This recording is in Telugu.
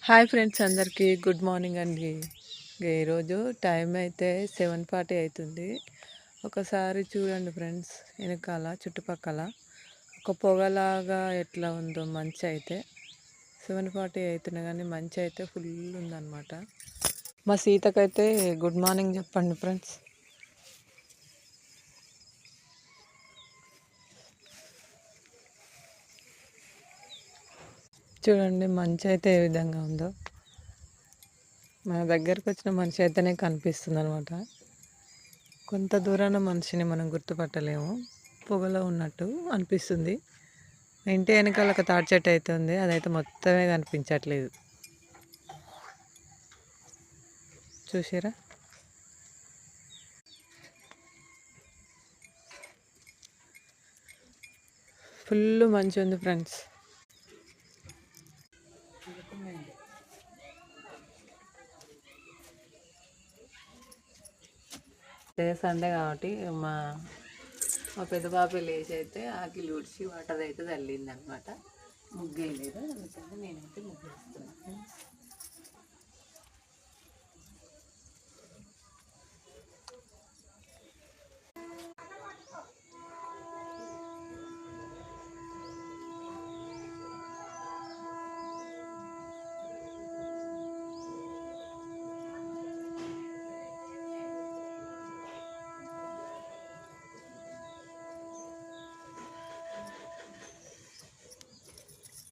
హాయ్ ఫ్రెండ్స్, అందరికీ గుడ్ మార్నింగ్ అండి. ఈరోజు టైం అయితే 7:40 అవుతుంది. ఒకసారి చూడండి ఫ్రెండ్స్, వెనకాల చుట్టుపక్కల ఒక పొగలాగా ఎట్లా ఉందో మంచి అయితే. 7:40 అవుతున్నా కానీ మంచి అయితే ఫుల్ ఉందన్నమాట. మా సీతకైతే గుడ్ మార్నింగ్ చెప్పండి ఫ్రెండ్స్. చూడండి మంచి అయితే ఏ విధంగా ఉందో. మన దగ్గరకు వచ్చిన మనిషి అయితేనే కనిపిస్తుంది అనమాట. కొంత దూరాన మనిషిని మనం గుర్తుపట్టలేము, పొగలో ఉన్నట్టు అనిపిస్తుంది. ఇంటి వెనకాల ఒక తాటి చెట్టు అయితే ఉంది, అదైతే మొత్తమే కనిపించట్లేదు. చూసారా? ఫుల్ మంచి ఉంది ఫ్రెండ్స్. సండే కాబట్టి మా పెద్ద బాబు లేచి అయితే ఆకిలి ఊడ్చి వాటర్ అయితే చల్లింది అనమాట. ముగ్గు వేయలేదు, అందుకని నేనైతే ముగ్గు వేస్తున్నాను.